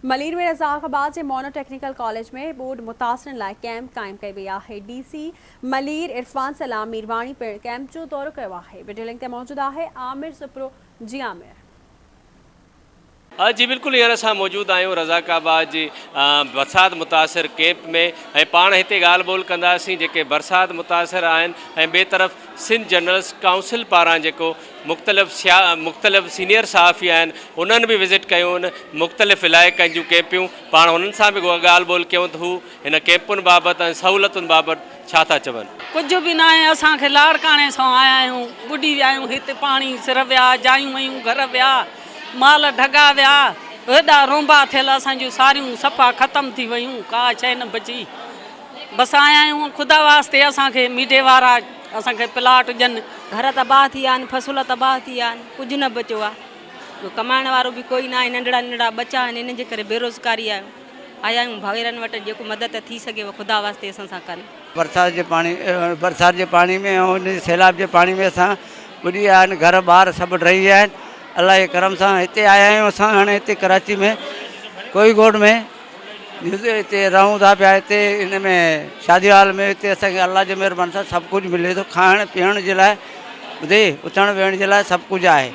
मलीर में रज़ाक़ाबाद जे mono technical college में board मुतासिरनि लाइ कैंप क़ाइमु कई वई आहे। DC मलीर इरफान सलाम मीरवाणी पिणु कैंप जो दौरो कयो आहे। वीडियो लिंक ते मौजूदु आहे आमिर सुप्रो। जी आमिर। जी बिल्कुल, हींअर असां मौजूदु आहियूं रज़ाक़ाबाद जी बरसात मुतासिर कैंप में ऐं पाण हिते ॻाल्हि ॿोल कंदासीं जेके बरसात मुतासिर आहिनि ऐं ॿिए तरफ़ सिंध जर्नलिस्ट काउंसिल पारां जेको मुख़्तलिफ़ सीनियर सहाफ़ी आहिनि उन्हनि बि विज़िट कयूं आहिनि मुख़्तलिफ़ इलाइक़नि जूं कैंपियूं। पाण हुननि सां बि ॻाल्हि ॿोल कयूं त हू हिन कैंपुनि बाबति ऐं सहूलियतुनि बाबति छा था चवनि। कुझु बि न आहे, असांखे लाड़काणे सां आया आहियूं, ॿुॾी विया आहियूं, हिते पाणी सिर विया, जायूं वयूं, घर विया, माल ढगा विया, हेॾा रोंबा थियल, असांजूं सारियूं सफ़ा ख़तमु थी वियूं, का शइ न बची। बसि आया आहियूं ख़ुदा वास्ते असांखे मीडिए वारा असांखे प्लाट ॾियनि। घर तबाह थी विया आहिनि, फ़सुल तबाह थी विया आहिनि, कुझु न बचियो आहे। कमाइण वारो बि कोई न आहे, नंढड़ा नंढड़ा बचा आहिनि, इन जे करे बेरोज़गारी आया आहियूं भाउरनि वटि जेको मदद थी सघे ख़ुदा वास्ते असां सां कनि। बरसात जे पाणी में ऐं सैलाब जे पाणी में असां ॿुॾी विया आहिनि, घर ॿार सभु डही विया आहिनि। अलाह जे करम सां हिते आया आहियूं असां हाणे हिते कराची में कोईगोड़ में हिते रहूं था पिया। हिते इन में शादी हाल में हिते असांखे अलाह जे महिरबानी सां सभु कुझु मिले थो, खाइण पीअण जे लाइ ॿुधे उथण वेहण जे लाइ सभु कुझु आहे।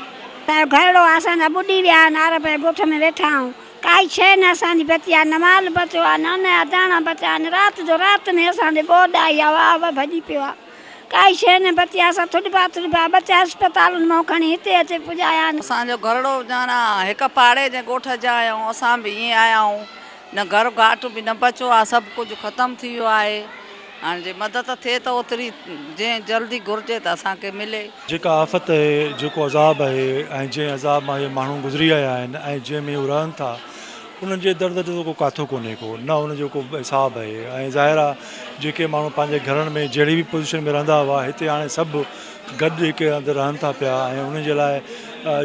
घरड़ो असांजा ॿुॾी विया आहिनि, आर पे ॻोठ में वेठा आहियूं, काई शइ न असांजी बची आहे, न माल बचियो आहे, न नया दाणा बचिया आहिनि। राति में असांजे ॿोॾ आई आहे, वाह वाह भॼी पियो आहे, काई शइ न बची आहे। असां थुॾिबा बचा अस्पतालुनि मां खणी हिते अचे पुॼाया आहिनि। असांजो घरड़ो ॼाणा हिकु पाड़े जे ॻोठ जा आहियूं, असां बि ईअं आया आहियूं, न घर घाट बि न बचियो आहे, सभु कुझु ख़तमु थी वियो आहे। हाणे जे मदद थिए त ओतिरी जंहिं जल्दी घुरिजे त असांखे मिले। जेका आफ़त आहे, जेको अज़ाब आहे ऐं जंहिं अज़ाब मां इहे माण्हू गुज़री आया आहिनि ऐं जंहिंमें उहे रहनि था, उन्हनि जे दर्द जो को काथो कोन्हे को, न उनजो को हिसाबु आहे। ऐं ज़ाहिर आहे जेके माण्हू पंहिंजे घरनि में जहिड़ी बि पोज़ीशन में रहंदा हुआ, हिते हाणे सभु गॾु जेके अंदरि रहनि था पिया ऐं उन्हनि जे लाइ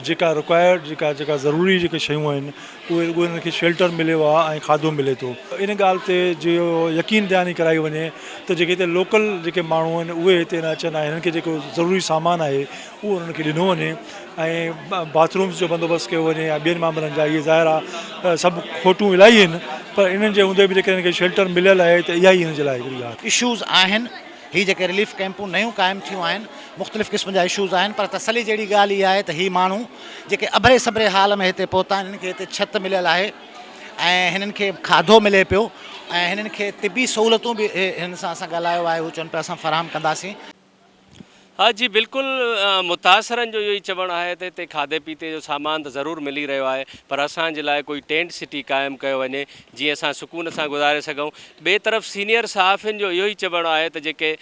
जेका रिक्वायर्ड जेका ज़रूरी जेके शयूं आहिनि उहे उन्हनि खे शेल्टर मिलियो आहे ऐं खाधो मिले थो। इन ॻाल्हि ते जो यकीन दयानी कराई वञे त जेके हिते लोकल जेके माण्हू आहिनि उहे हिते न अचनि ऐं हिननि खे जेको ज़रूरी सामान आहे उहो उन्हनि खे ॾिनो वञे ऐं बाथरूम्स जो बंदोबस्तु कयो वञे या ॿियनि मामलनि जा। इहे ज़ाहिर आहे सभु खोटूं इलाही आहिनि, पर इन्हनि जे हूंदे बि जेके हिननि खे शेल्टर मिलियल आहे त इहा ई हिन जे लाइ हिकिड़ी ॻाल्हि इशूज़ आहिनि। ही जेके रिलीफ कैंपूं नयूं क़ाइमु थियूं आहिनि, मुख़्तलिफ़ क़िस्म जा इशूज़ आहिनि, पर तसली जहिड़ी ॻाल्हि इहा आहे त ही माण्हू जेके अभरे सभरे हाल में हिते पहुता आहिनि, हिननि खे हिते छित मिलियल आहे ऐं हिननि खे खाधो मिले पियो ऐं हिननि खे तिबी सहूलियतूं बि हिन सां असां ॻाल्हायो आहे, हू चवनि पिया असां फ़राहम कंदासीं। हाँ जी बिल्कुल, मुतासिरनि जो इहो ई चवणु आहे त हिते खाधे पीते जो सामान त ज़रूरु मिली रहियो आहे, पर असांजे लाइ कोई टेंट सिटी क़ाइमु कयो वञे जीअं असां सुकून सां गुज़ारे सघूं। ॿिए तरफ़ सीनियर सहाफ़ियुनि जो इहो ई चवणु आहे त जेके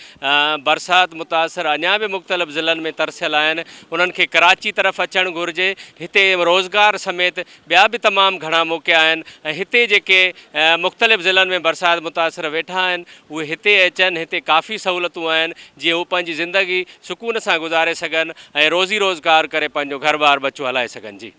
बरसाति मुतासिर अञा बि मुख़्तलिफ़ ज़िलनि में तरसियल आहिनि, उन्हनि खे कराची तरफ़ अचणु घुरिजे। हिते रोज़गार समेत ॿिया बि तमामु घणा मौक़ा आहिनि ऐं हिते जेके मुख़्तलिफ़ ज़िलनि में बरसाति मुतासिर वेठा आहिनि उहे हिते अचनि। हिते काफ़ी सहूलियतूं आहिनि जीअं हू पंहिंजी ज़िंदगी सुकून सां गुज़ारे सघनि ऐं रोज़ी रोज़गार करे पंहिंजो घर बार बचो हलाए सघनि। जी।